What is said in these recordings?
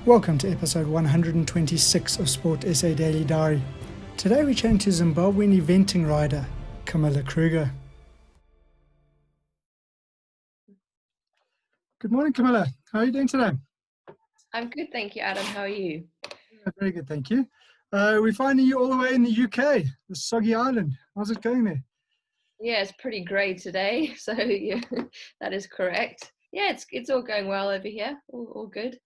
Welcome to episode 126 of Sport SA Daily Diary. Today we chat to Zimbabwean eventing rider Camilla Kruger. Good morning, Camilla. How are you doing today? I'm good, thank you, Adam. How are you? Very good, thank you. We're finding you all the way in the UK, the soggy island. How's it going there? Yeah, it's pretty grey today, so yeah, that is correct. Yeah, it's all going well over here, all good.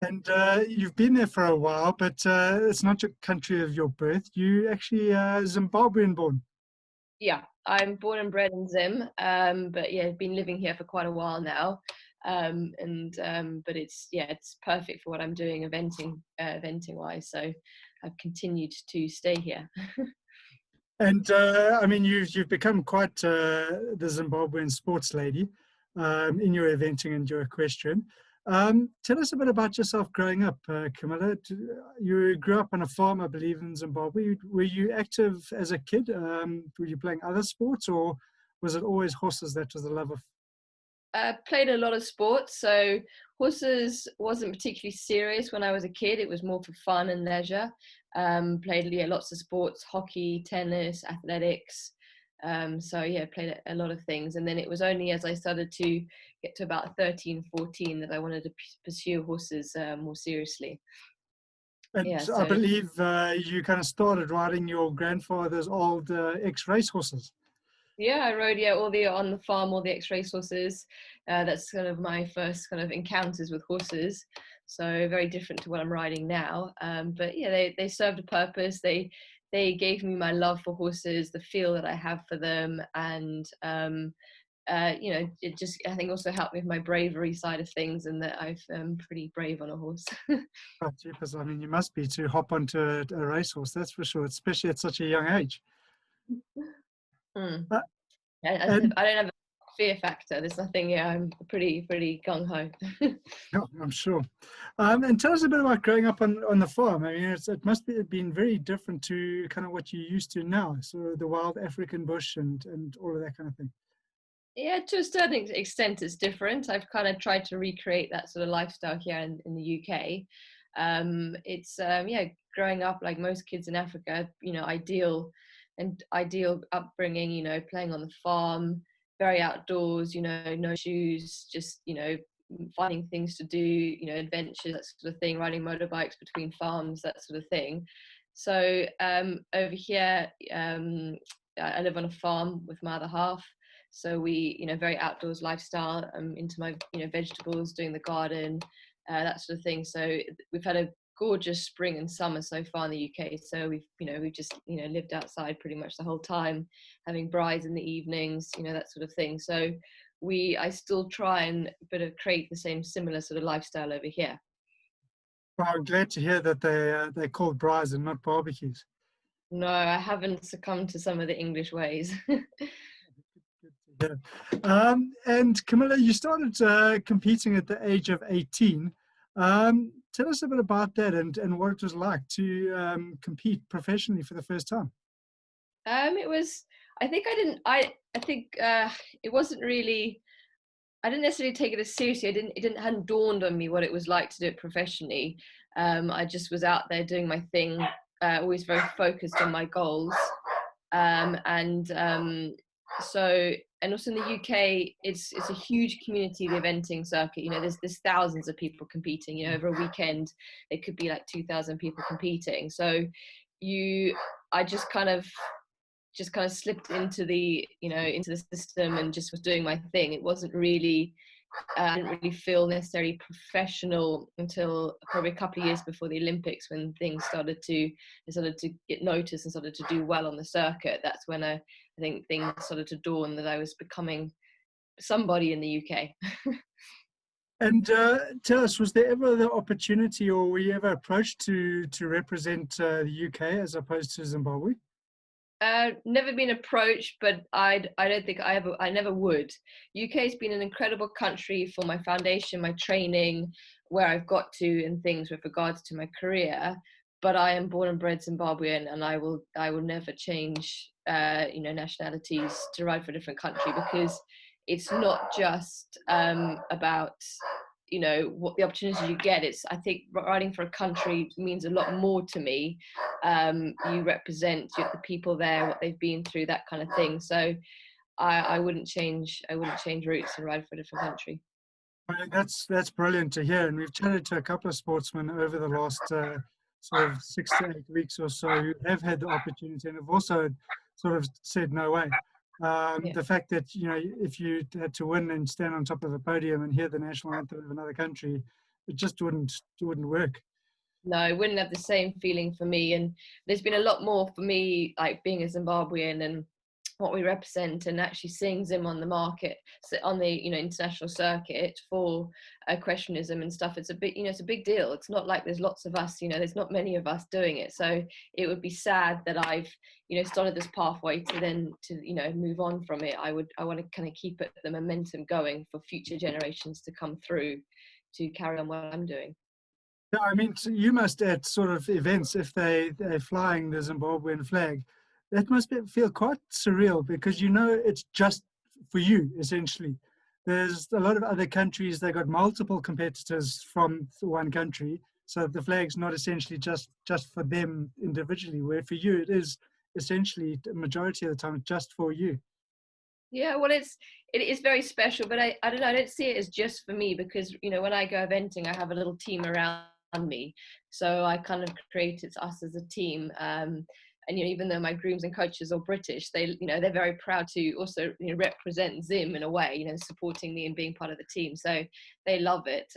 And you've been there for a while, but it's not your country of your birth. You actually Zimbabwean born. Yeah, I'm born and bred in Zim, but yeah, been living here for quite a while now. But it's perfect for what I'm doing eventing wise. So I've continued to stay here. And I mean, you've become quite the Zimbabwean sports lady in your eventing and your equestrian. Tell us a bit about yourself growing up, Camilla. You grew up on a farm, I believe, in Zimbabwe. Were you active as a kid? Were you playing other sports, or was it always horses that was the love of? Played a lot of sports, so horses wasn't particularly serious when I was a kid. It was more for fun and leisure. Played lots of sports: hockey, tennis, athletics. Played a lot of things. And then it was only as I started to get to about 13, 14 that I wanted to pursue horses more seriously. And I believe you kind of started riding your grandfather's old ex-race horses. Yeah, I rode on the farm, all the ex-race horses. That's kind of my first kind of encounters with horses. So very different to what I'm riding now. But yeah, they served a purpose. They gave me my love for horses, the feel that I have for them, and it just, I think, also helped me with my bravery side of things, and that I'm pretty brave on a horse. Oh, jeepers, I mean, you must be to hop onto a racehorse, that's for sure, especially at such a young age. I don't have a fear factor. There's nothing. Yeah, I'm pretty gung ho. No, I'm sure. And tell us a bit about growing up on the farm. I mean, it must have been very different to kind of what you're used to now, so the wild African bush and all of that kind of thing. Yeah, to a certain extent, it's different. I've kind of tried to recreate that sort of lifestyle here in the UK. Growing up like most kids in Africa, ideal upbringing, playing on the farm, very outdoors, no shoes, just, finding things to do, adventures, that sort of thing, riding motorbikes between farms, that sort of thing. So over here, I live on a farm with my other half. So we, very outdoors lifestyle. I'm into my, vegetables, doing the garden, that sort of thing. So we've had a gorgeous spring and summer so far in the UK. So we've just, lived outside pretty much the whole time, having brides in the evenings, that sort of thing. So I still try and create the same similar sort of lifestyle over here. Well, I'm glad to hear that they're called brides and not barbecues. No, I haven't succumbed to some of the English ways. Yeah. And Camilla, you started competing at the age of 18. Tell us a bit about that and what it was like to compete professionally for the first time. It was, I think it wasn't really, I didn't necessarily take it as seriously. It hadn't dawned on me what it was like to do it professionally. I just was out there doing my thing, always very focused on my goals. And also in the UK, it's a huge community, the eventing circuit. There's thousands of people competing. Over a weekend, it could be like 2,000 people competing. So I just kind of slipped into the system and just was doing my thing. It wasn't really, I didn't really feel necessarily professional until probably a couple of years before the Olympics, when things started to get noticed and started to do well on the circuit. That's when I think things started to dawn that I was becoming somebody in the UK. And tell us, was there ever the opportunity, or were you ever approached to represent the UK as opposed to Zimbabwe? Never been approached, but I don't think I never would. UK's been an incredible country for my foundation, my training, where I've got to, and things with regards to my career. But I am born and bred Zimbabwean, and I will never change nationalities to ride for a different country, because it's not just about you know, what the opportunities you get, it's, I think riding for a country means a lot more to me. You represent the people there, what they've been through, that kind of thing. So I wouldn't change routes and ride for a different country. That's brilliant to hear. And we've chatted to a couple of sportsmen over the last sort of 6 to 8 weeks or so who have had the opportunity and have also sort of said no way. Yeah. The fact that, you know, if you had to win and stand on top of a podium and hear the national anthem of another country, it just wouldn't work. No, it wouldn't have the same feeling for me. And there's been a lot more for me, like being a Zimbabwean and what we represent, and actually seeing Zim on the market, so on the, you know, international circuit for equestrianism and stuff. It's a big, you know, it's a big deal. It's not like there's lots of us, you know, there's not many of us doing it. So it would be sad that I've, you know, started this pathway to then to, you know, move on from it. I want to kind of keep it, the momentum going for future generations to come through to carry on what I'm doing. Yeah, I mean, so you must at sort of events, if they're flying the Zimbabwean flag, that must feel quite surreal because you know it's just for you, essentially. There's a lot of other countries, they got multiple competitors from one country, so the flag's not essentially just for them individually, where for you it is essentially the majority of the time just for you. Yeah, well, it is very special, but I don't know, I don't see it as just for me because, you know, when I go eventing, I have a little team around me, so I kind of create it us as a team. And, you know, even though my grooms and coaches are British, they, you know, they're very proud to also, you know, represent Zim in a way, you know, supporting me and being part of the team. So they love it,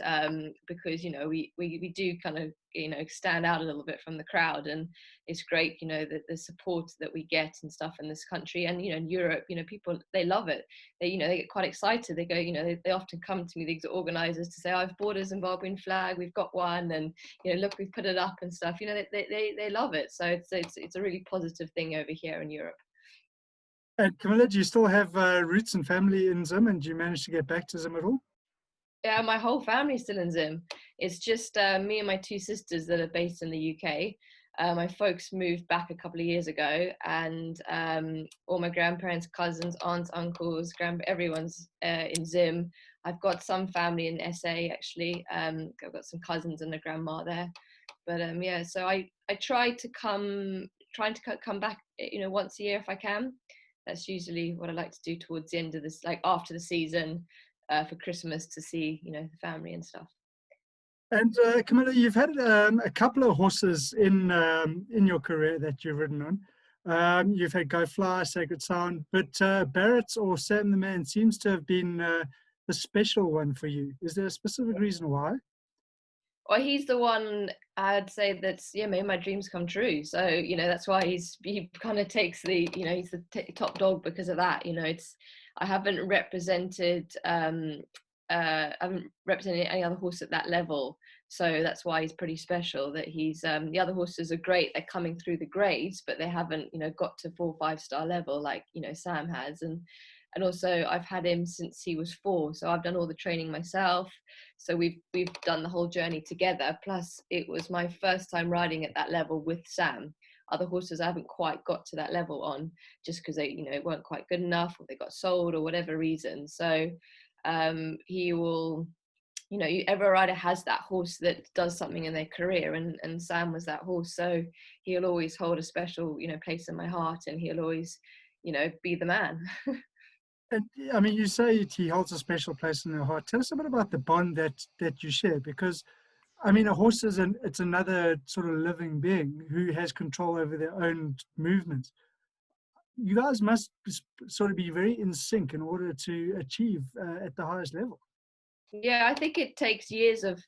because, you know, we do kind of, you know, stand out a little bit from the crowd, and it's great, you know, the support that we get and stuff in this country. And, you know, in Europe, you know, people, they love it. They, you know, they get quite excited. They go, you know, they often come to me, these organizers, to say, oh, I've bought a Zimbabwean flag, we've got one, and, you know, look, we've put it up and stuff. You know, they love it. So it's a really positive thing over here in Europe. And Camilla, do you still have roots and family in Zim, and do you manage to get back to Zim at all? Yeah, my whole family's still in Zim. It's just me and my two sisters that are based in the UK. My folks moved back a couple of years ago, and all my grandparents, cousins, aunts, uncles, everyone's in Zim. I've got some family in SA actually. I've got some cousins and a grandma there. But yeah, so I trying to come back, you know, once a year if I can. That's usually what I like to do towards the end of this, like after the season, for Christmas, to see, you know, the family and stuff. And Camilla, you've had a couple of horses in your career that you've ridden on. You've had Go Fly, Sacred Sound, but Barrett's or Sam the Man seems to have been the special one for you. Is there a specific reason why? Well, he's the one I'd say that's, yeah, made my dreams come true. So, you know, that's why he kind of takes the, you know, he's the top dog because of that. You know, it's, I haven't represented any other horse at that level, so that's why he's pretty special. That he's the other horses are great, they're coming through the grades, but they haven't, you know, got to 4 or 5 star level like, you know, Sam has. And also I've had him since he was 4, so I've done all the training myself. So we've done the whole journey together. Plus it was my first time riding at that level with Sam. Other horses I haven't quite got to that level on, just because they, you know, weren't quite good enough, or they got sold or whatever reason. So he will, you know, every rider has that horse that does something in their career, and Sam was that horse. So he'll always hold a special, you know, place in my heart, and he'll always, you know, be the man. And I mean, you say he holds a special place in your heart. Tell us a bit about the bond that you share, because I mean, a horse is it's another sort of living being who has control over their own movements. You guys must sort of be very in sync in order to achieve at the highest level. Yeah, I think it takes years of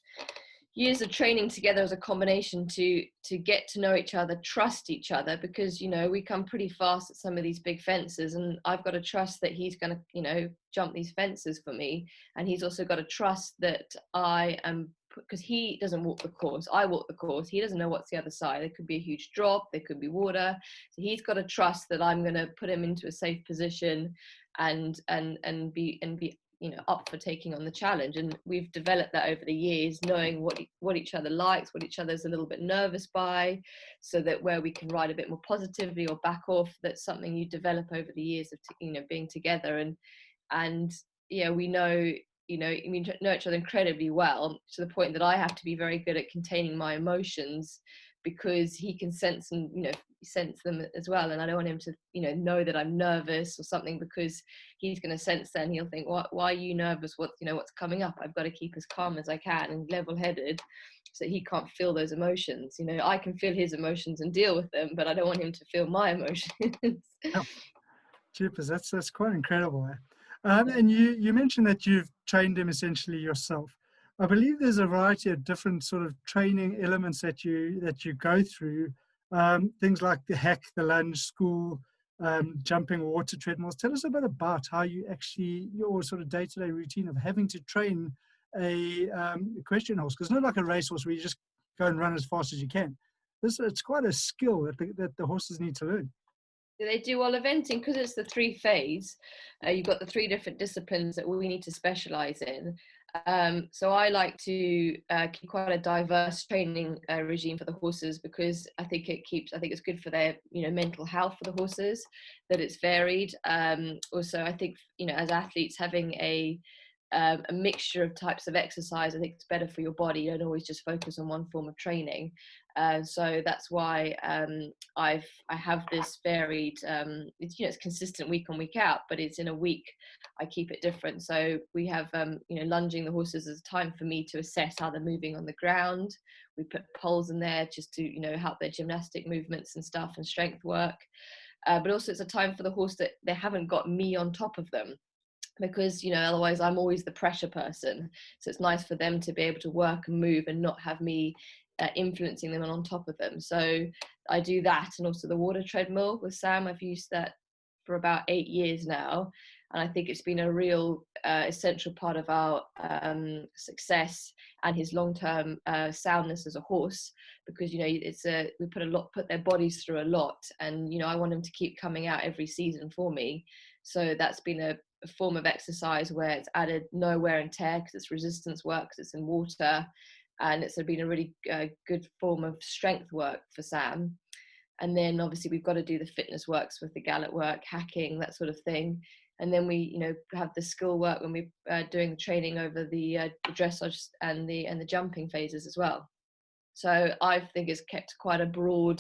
training together as a combination to get to know each other, trust each other, because, you know, we come pretty fast at some of these big fences, and I've got to trust that he's going to, you know, jump these fences for me, and he's also got to trust that I am, because he doesn't walk the course, I walk the course. He doesn't know what's the other side. There could be a huge drop, there could be water, so he's got to trust that I'm going to put him into a safe position and be, you know, up for taking on the challenge. And we've developed that over the years, knowing what each other likes, what each other's a little bit nervous by, so that where we can ride a bit more positively or back off, that's something you develop over the years of you know, being together. And yeah, we know you know, we know each other incredibly well, to the point that I have to be very good at containing my emotions, because he can sense and, you know, sense them as well. And I don't want him to, you know that I'm nervous or something, because he's going to sense that and he'll think, why are you nervous? What's coming up? I've got to keep as calm as I can and level-headed, so he can't feel those emotions. You know, I can feel his emotions and deal with them, but I don't want him to feel my emotions. Oh, jeepers, that's quite incredible. And you mentioned that you've trained him essentially yourself. I believe there's a variety of different sort of training elements that you go through. Things like the hack, the lunge, school, jumping water treadmills. Tell us a bit about how you actually, your sort of day-to-day routine of having to train a equestrian horse, because it's not like a racehorse where you just go and run as fast as you can. It's quite a skill that the horses need to learn. They do all eventing, because it's the 3-phase. You've got the 3 different disciplines that we need to specialize in. So I like to keep quite a diverse training regime for the horses, because I think it's good for their, you know, mental health for the horses, that it's varied. Also, I think, you know, as athletes, having a mixture of types of exercise, I think it's better for your body. You don't always just focus on one form of training. So that's why I have this varied, it's, you know, it's consistent week on, week out, but it's in a week I keep it different. So we have, you know, lunging the horses as a time for me to assess how they're moving on the ground. We put poles in there just to, you know, help their gymnastic movements and stuff, and strength work. But also it's a time for the horse that they haven't got me on top of them, because, you know, otherwise I'm always the pressure person. So it's nice for them to be able to work and move and not have me influencing them and on top of them. So I do that, and also the water treadmill with Sam. I've used that for about 8 years now, and I think it's been a real essential part of our success and his long-term soundness as a horse, because, you know, we put their bodies through a lot, and, you know, I want them to keep coming out every season for me. So that's been a form of exercise where it's added no wear and tear, because it's resistance work, because it's in water, and it's been a really good form of strength work for Sam. And then obviously we've got to do the fitness works with the gallop work, hacking, that sort of thing. And then we, you know, have the skill work when we're doing the training over the dressage and the jumping phases as well. So I think it's kept quite a broad.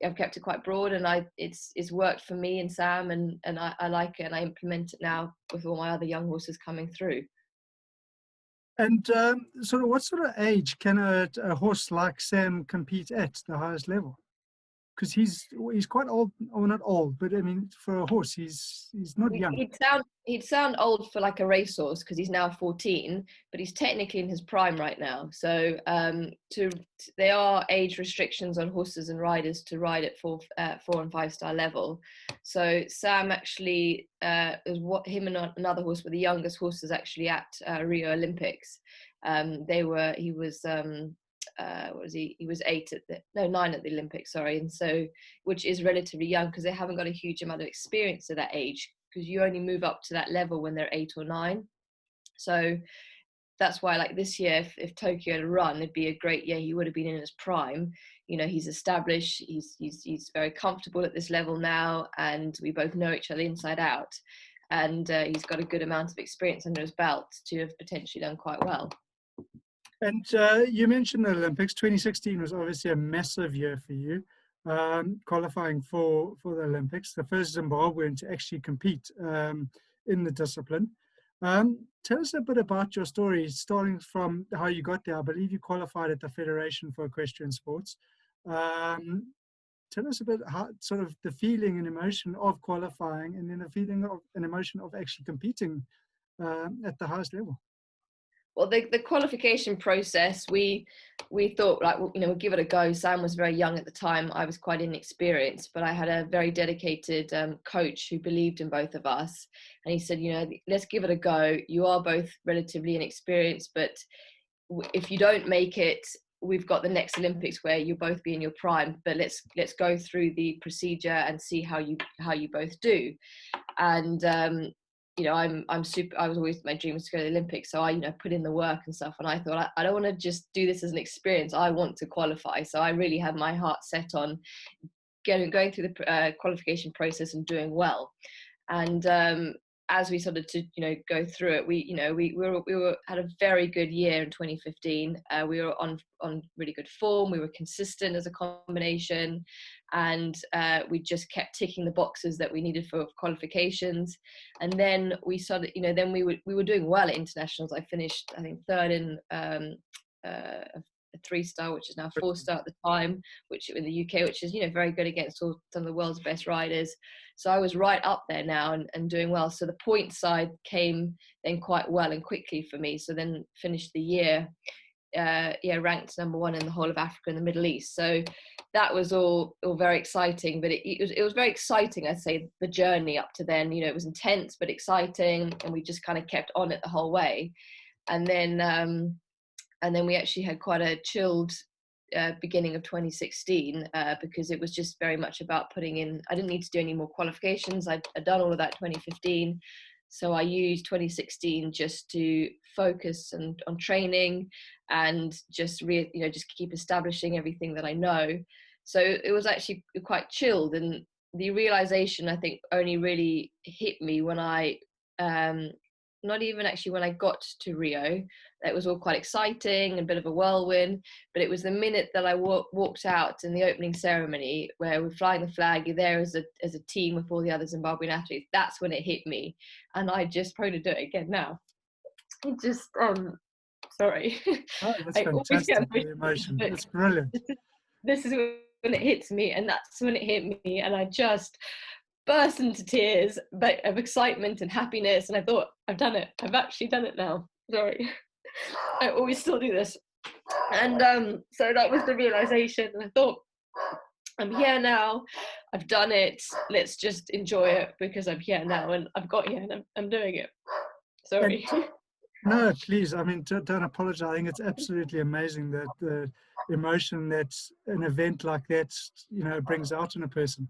I've kept it quite broad, and it's worked for me and Sam, and I like it, and I implement it now with all my other young horses coming through. And sort of what sort of age can a horse like Sam compete at the highest level? Because he's quite old, or not old, but I mean, for a horse, he's not young. He'd sound old for like a racehorse, because he's now 14, but he's technically in his prime right now. So there are age restrictions on horses and riders to ride at 4 and 5 star level. So Sam actually him and another horse were the youngest horses actually at Rio Olympics. He was 9 at the Olympics, sorry. And so, which is relatively young, because they haven't got a huge amount of experience at that age, because you only move up to that level when they're 8 or 9. So that's why, like this year, if Tokyo had run, it'd be a great year. He would have been in his prime. You know, he's established, he's very comfortable at this level now, and we both know each other inside out. And he's got a good amount of experience under his belt to have potentially done quite well. And you mentioned the Olympics. 2016 was obviously a massive year for you, qualifying for the Olympics, the first Zimbabwean to actually compete in the discipline. Tell us a bit about your story, starting from how you got there. I believe you qualified at the Federation for Equestrian Sports. Tell us a bit how, sort of the feeling and emotion of qualifying, and then the feeling of an emotion of actually competing at the highest level. Well, the qualification process, we thought, like, you know, we'll give it a go. Sam was very young at the time. I was quite inexperienced, but I had a very dedicated coach who believed in both of us. And he said, you know, let's give it a go. You are both relatively inexperienced, but if you don't make it, we've got the next Olympics where you'll both be in your prime. But let's go through the procedure and see how you both do. And you know, I was always, my dream was to go to the Olympics. So I, you know, put in the work and stuff. And I thought, I don't want to just do this as an experience. I want to qualify. So I really had my heart set on going through the qualification process and doing well. And as we started to, go through it, we had a very good year in 2015. We were on really good form. We were consistent as a combination, and we just kept ticking the boxes that we needed for qualifications. And then we started, then we were doing well at internationals. I finished, I think, third in a 3-star, which is now 4-star at the time, which in the UK, which is, very good against some of the world's best riders. So I was right up there now and doing well. So the point side came then quite well and quickly for me. So then finished the year, ranked number 1 in the whole of Africa and the Middle East. So that was all very exciting. But it was very exciting, I'd say, the journey up to then. It was intense but exciting, and we just kind of kept on it the whole way. And then we actually had quite a chilled beginning of 2016 because it was just very much about putting in. I didn't need to do any more qualifications. I'd done all of that 2015. So I used 2016 just to focus on training and just keep establishing everything that I know. So it was actually quite chilled, and the realization, I think, only really hit me when I not even actually when I got to Rio. It was all quite exciting and a bit of a whirlwind, but it was the minute that I walked out in the opening ceremony where we're flying the flag, you're there as a team with all the other Zimbabwean athletes. That's when it hit me, and I just probably do it again now. It just sorry. Oh, that's I always fantastic. get The emotion. It's brilliant. This is when it hits me, and that's when it hit me, and I just burst into tears of excitement and happiness. And I thought, I've done it. I've actually done it now. Sorry. I always still do this. And so that was the realization. And I thought, I'm here now. I've done it. Let's just enjoy it because I'm here now and I've got here and I'm doing it. Sorry. No, please. I mean, don't apologize. I think it's absolutely amazing that the emotion that an event like that, brings out in a person.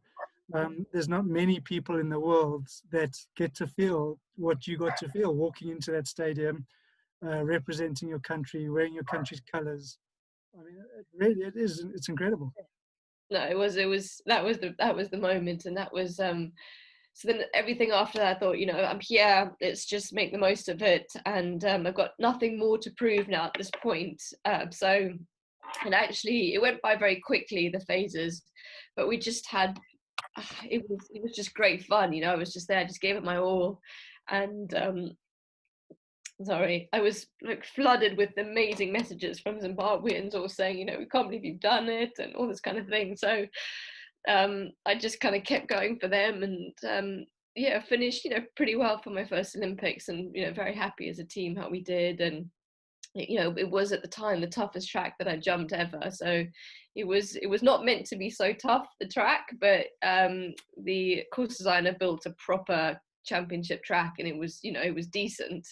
There's not many people in the world that get to feel what you got to feel walking into that stadium, representing your country, wearing your country's colors. I mean, it's incredible. No, that was the moment, and that was so then everything after that, I thought, I'm here, let's just make the most of it, and I've got nothing more to prove now at this point. And actually it went by very quickly, the phases, but we just had it was just great fun. I was just there, I just gave it my all, and sorry, I was flooded with amazing messages from Zimbabweans all saying, we can't believe you've done it and all this kind of thing. So I just kind of kept going for them, and finished pretty well for my first Olympics, and very happy as a team how we did. And it was at the time the toughest track that I jumped ever, so it was not meant to be so tough, the track, but the course designer built a proper championship track, and it was decent,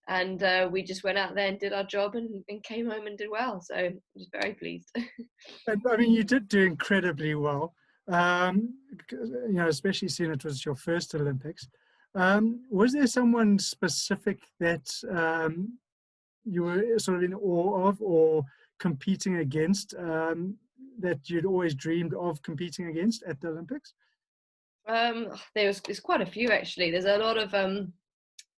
and we just went out there and did our job and came home and did well, so I was very pleased. And, I mean, you did do incredibly well, especially seeing it was your first Olympics. Was there someone specific that you were sort of in awe of or competing against, that you'd always dreamed of competing against at the Olympics? There's quite a few, actually. There's a lot of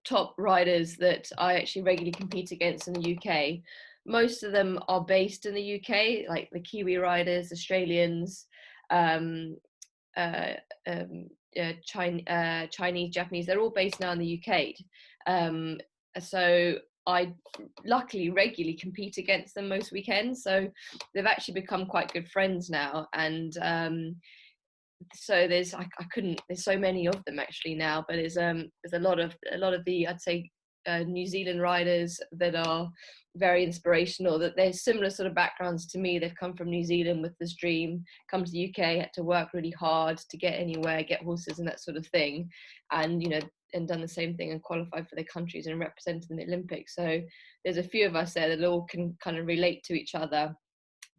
top riders that I actually regularly compete against in the UK. Most of them are based in the UK, like the Kiwi riders, Australians, Chinese, Japanese. They're all based now in the UK. So I luckily regularly compete against them most weekends. So they've actually become quite good friends now. And so there's so many of them actually now, but there's a lot of the, I'd say, New Zealand riders that are very inspirational, that they're similar sort of backgrounds to me. They've come from New Zealand with this dream, come to the UK, had to work really hard to get anywhere, get horses and that sort of thing, and and done the same thing and qualified for their countries and represented in the Olympics. So there's a few of us there that all can kind of relate to each other,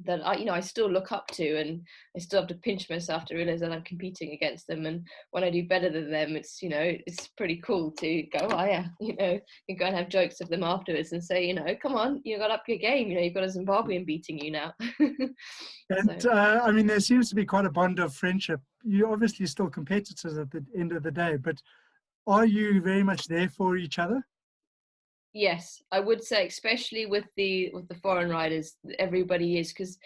that I still look up to, and I still have to pinch myself to realize that I'm competing against them. And when I do better than them, it's it's pretty cool to go, oh yeah, you go and have jokes of them afterwards and say, come on, you got up your game, you've got a Zimbabwean beating you now. And So. I mean, there seems to be quite a bond of friendship. You're obviously still competitors at the end of the day, but are you very much there for each other? Yes, I would say, especially with the foreign riders, everybody is, because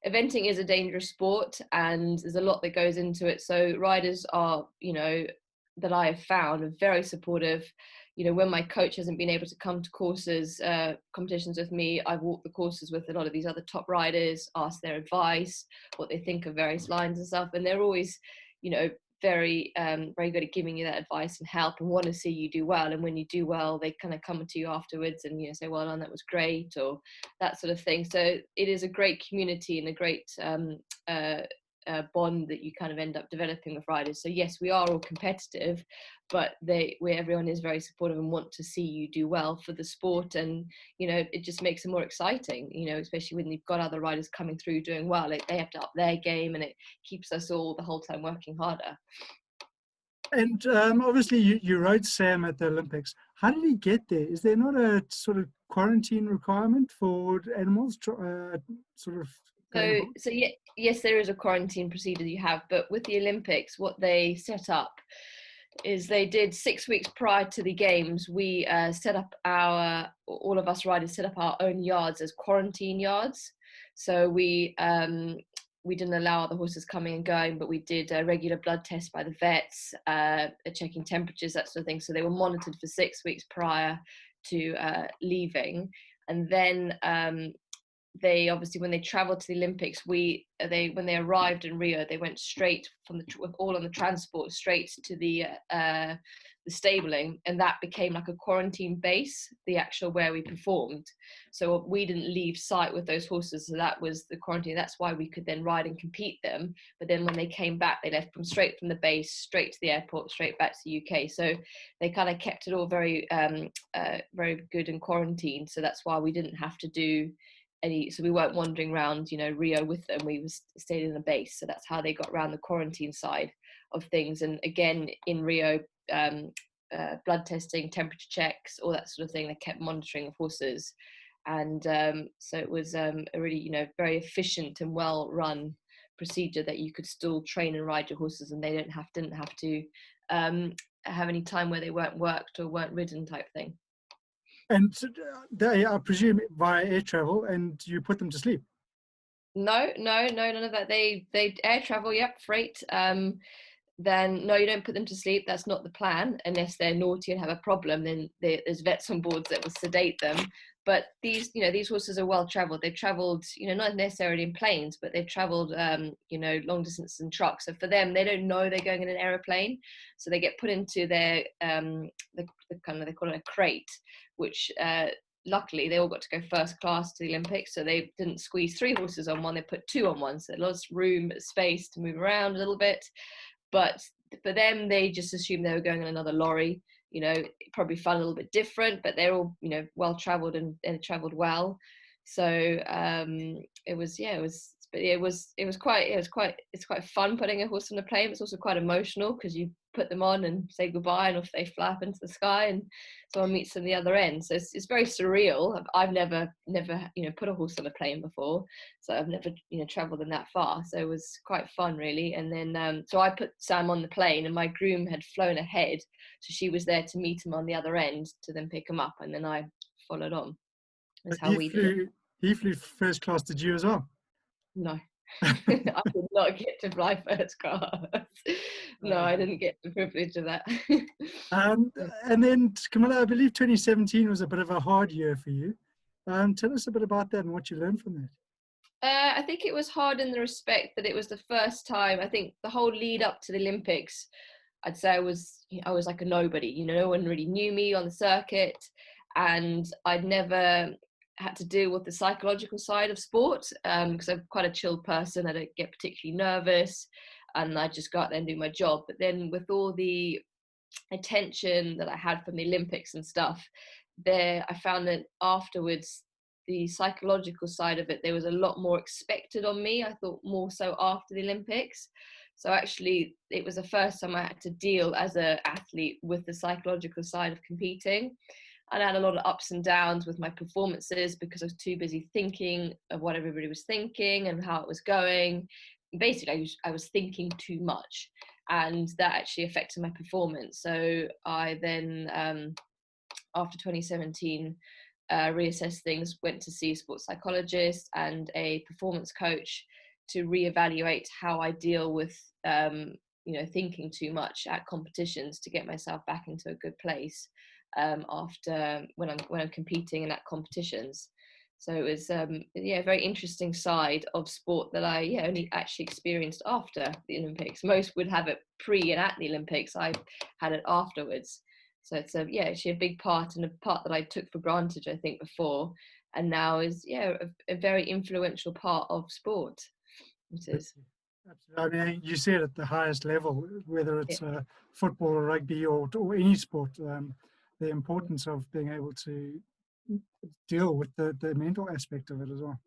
eventing is a dangerous sport and there's a lot that goes into it. So riders are, that I have found, are very supportive. When my coach hasn't been able to come to courses, competitions with me, I've walked the courses with a lot of these other top riders, asked their advice, what they think of various lines and stuff, and they're always, very very good at giving you that advice and help and want to see you do well. And when you do well, they kind of come to you afterwards and say, well done, that was great, or that sort of thing. So it is a great community and a great bond that you kind of end up developing with riders. So yes, we are all competitive, but where everyone is very supportive and want to see you do well for the sport. And it just makes it more exciting, especially when you've got other riders coming through doing well. They have to up their game, and it keeps us all the whole time working harder. And obviously you rode Sam at the Olympics. How did he get there? Is there not a sort of quarantine requirement for animals sort of going So yeah, yes, there is a quarantine procedure you have, but with the Olympics, what they set up is they did 6 weeks prior to the games. We set up all of us riders set up our own yards as quarantine yards. So we didn't allow the horses coming and going, but we did a regular blood test by the vets, checking temperatures, that sort of thing. So they were monitored for 6 weeks prior to leaving. And then they obviously, when they traveled to the Olympics, when they arrived in Rio, they went straight with all on the transport straight to the stabling, and that became like a quarantine base, the actual where we performed. So we didn't leave sight with those horses, so that was the quarantine. That's why we could then ride and compete them. But then when they came back, they left straight from the base, straight to the airport, straight back to the UK. So they kind of kept it all very very good in quarantine. So that's why we didn't have to do so we weren't wandering around Rio with them. We stayed in a base, so that's how they got around the quarantine side of things. And again, in Rio, blood testing, temperature checks, all that sort of thing, they kept monitoring of horses. And so it was a really very efficient and well run procedure that you could still train and ride your horses, and they didn't have to have any time where they weren't worked or weren't ridden type thing. And they, I presume, via air travel, and you put them to sleep? No, none of that. They air travel, yep, freight. Then no, you don't put them to sleep. That's not the plan, unless they're naughty and have a problem. Then there's vets on board that will sedate them. But these horses are well traveled. They've traveled, not necessarily in planes, but they've traveled, long distance in trucks. So for them, they don't know they're going in an aeroplane. So they get put into their, they call it a crate, which luckily they all got to go first class to the Olympics. So they didn't squeeze 3 horses on one. They put 2 on one. So lots of room, space to move around a little bit. But for them, they just assumed they were going in another lorry. Probably felt a little bit different, but they're all well traveled and traveled well. So it's quite fun putting a horse on a plane. It's also quite emotional because you put them on and say goodbye, and off they flap into the sky, and someone meets them the other end. So it's very surreal. I've never put a horse on a plane before, so I've never traveled them that far. So it was quite fun, really. And then so I put Sam on the plane, and my groom had flown ahead, so she was there to meet him on the other end to then pick him up, and then I followed on. That's how we did it. He flew first class. Did you as well? No. I did not get to fly first class. No, I didn't get the privilege of that. And then, Camilla, I believe 2017 was a bit of a hard year for you. Tell us a bit about that and what you learned from that. I think it was hard in the respect that it was the first time. I think the whole lead up to the Olympics, I'd say I was like a nobody. No one really knew me on the circuit, and I'd never had to deal with the psychological side of sport because I'm quite a chilled person. I don't get particularly nervous, and I just go out there and do my job. But then with all the attention that I had from the Olympics and stuff, I found that afterwards, the psychological side of it, there was a lot more expected on me. I thought more so after the Olympics. So actually, it was the first time I had to deal as an athlete with the psychological side of competing. And I had a lot of ups and downs with my performances because I was too busy thinking of what everybody was thinking and how it was going. Basically, I was thinking too much. and that actually affected my performance. So I then, after 2017, reassessed things, went to see a sports psychologist and a performance coach to reevaluate how I deal with thinking too much at competitions, to get myself back into a good place after when I'm competing and at competitions. So it was a very interesting side of sport that I only actually experienced after the Olympics. Most would have it pre and at the Olympics. I had it afterwards. So it's actually a big part, and a part that I took for granted, I think, before, and now is a very influential part of sport. It is. Absolutely. I mean, you see it at the highest level, whether it's football or rugby or any sport, the importance of being able to deal with the mental aspect of it as well.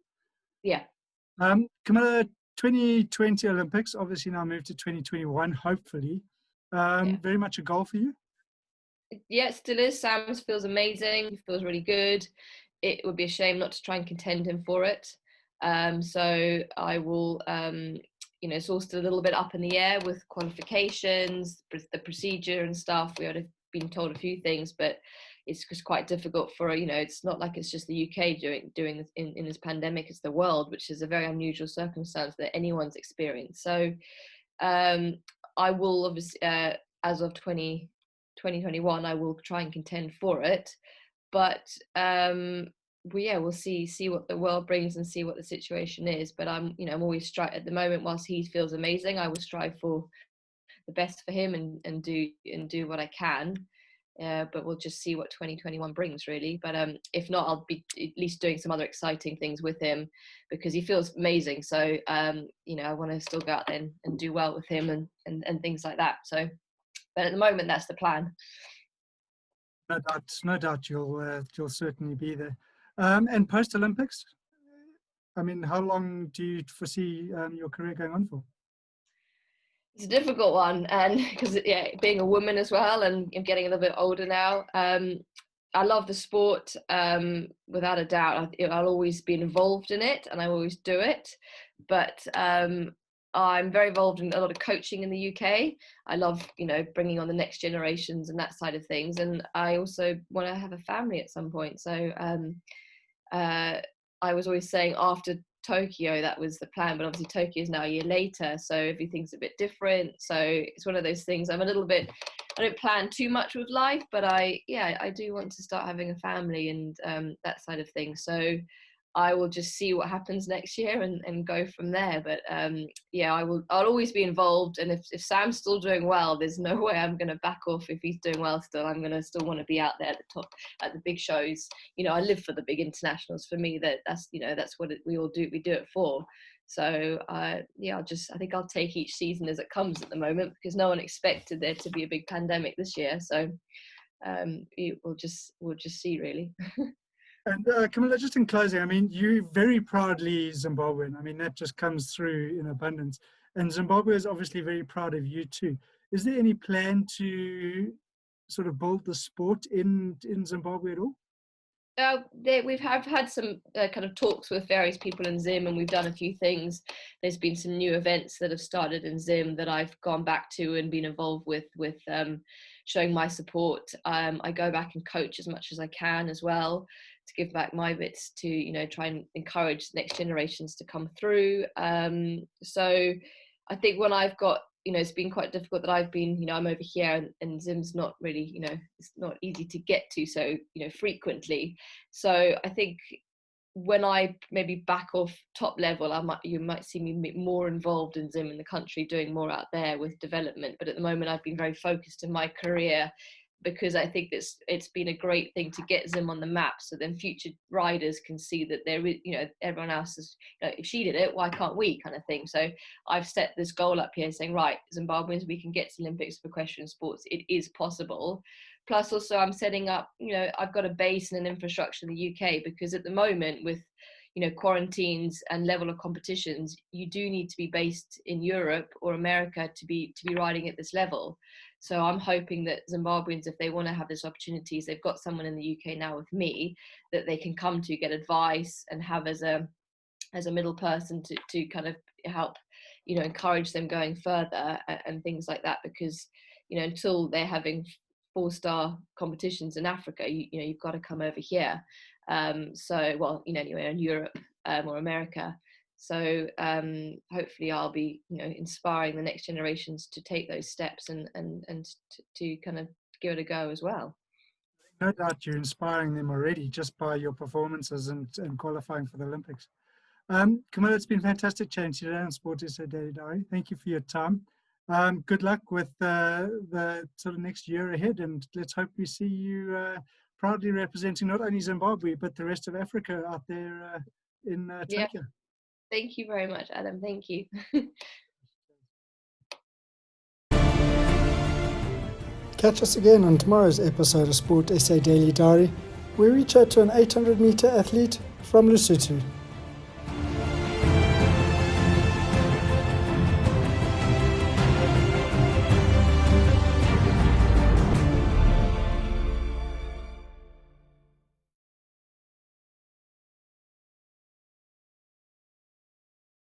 Yeah. Camilla, 2020 Olympics, obviously now moved to 2021, hopefully. Very much a goal for you? Yeah, it still is. Sam feels amazing. He feels really good. It would be a shame not to try and contend him for it. So I will, it's all still a little bit up in the air with qualifications, the procedure and stuff. We would have been told a few things, but it's just quite difficult for, it's not like it's just the UK doing this in this pandemic. It's the world, which is a very unusual circumstance that anyone's experienced. So I will obviously, as of 2021, I will try and contend for it, but we'll see what the world brings and see what the situation is. But I'm always at the moment, whilst he feels amazing, I will strive for the best for him and do what I can. But we'll just see what 2021 brings, really. But if not, I'll be at least doing some other exciting things with him, because he feels amazing. So I want to still go out there and do well with him and things like that. So, but at the moment, that's the plan. No doubt you'll certainly be there. And post Olympics, I mean, how long do you foresee your career going on for? It's a difficult one, and because being a woman as well, and I'm getting a little bit older now. I love the sport, without a doubt. I'll always be involved in it, and I always do it. But I'm very involved in a lot of coaching in the UK. I love, bringing on the next generations and that side of things. And I also want to have a family at some point. So I was always saying after Tokyo, that was the plan, but obviously Tokyo is now a year later, so everything's a bit different. So it's one of those things. I don't plan too much with life, but I do want to start having a family and that side of things. So I will just see what happens next year and go from there. But I'll always be involved. And if Sam's still doing well, there's no way I'm going to back off. If he's doing well still, I'm going to still want to be out there at the top, at the big shows. I live for the big internationals. For me, that's what we all do. We do it for. So I think I'll take each season as it comes at the moment, because no one expected there to be a big pandemic this year. So we'll just see, really. And Camilla, just in closing, I mean, you're very proudly Zimbabwean. I mean, that just comes through in abundance. And Zimbabwe is obviously very proud of you too. Is there any plan to sort of build the sport in Zimbabwe at all? We've had some kind of talks with various people in Zim, and we've done a few things. There's been some new events that have started in Zim that I've gone back to and been involved with showing my support. I go back and coach as much as I can as well, to give back my bits to try and encourage next generations to come through. So I think when I've got it's been quite difficult that I've been, I'm over here and Zim's not really, it's not easy to get to so, frequently. So I think when I maybe back off top level, you might see me more involved in Zim in the country, doing more out there with development. But at the moment, I've been very focused in my career, because I think it's been a great thing to get Zim on the map, so then future riders can see that there is, everyone else is, if she did it, why can't we, kind of thing. So I've set this goal up here saying, right, Zimbabweans, we can get to Olympics for equestrian sports. It is possible. Plus also I'm setting up, I've got a base and an infrastructure in the UK, because at the moment with quarantines and level of competitions, you do need to be based in Europe or America to be riding at this level. So I'm hoping that Zimbabweans, if they want to have these opportunities, they've got someone in the UK now with me that they can come to get advice and have as a middle person to kind of help encourage them going further and things like that, because until they're having 4-star competitions in Africa, you've got to come over here. Anywhere in Europe or America. So hopefully I'll be inspiring the next generations to take those steps and to kind of give it a go as well. No doubt you're inspiring them already just by your performances and qualifying for the Olympics. Camilla, it's been fantastic chatting to you today on Sport SA Daily Diary. Thank you for your time. Good luck with the sort of next year ahead, and let's hope we see you proudly representing not only Zimbabwe but the rest of Africa out there in Tokyo. Yeah. Thank you very much, Adam. Thank you. Catch us again on tomorrow's episode of Sport SA Daily Diary, where we chat to an 800-meter athlete from Lesotho.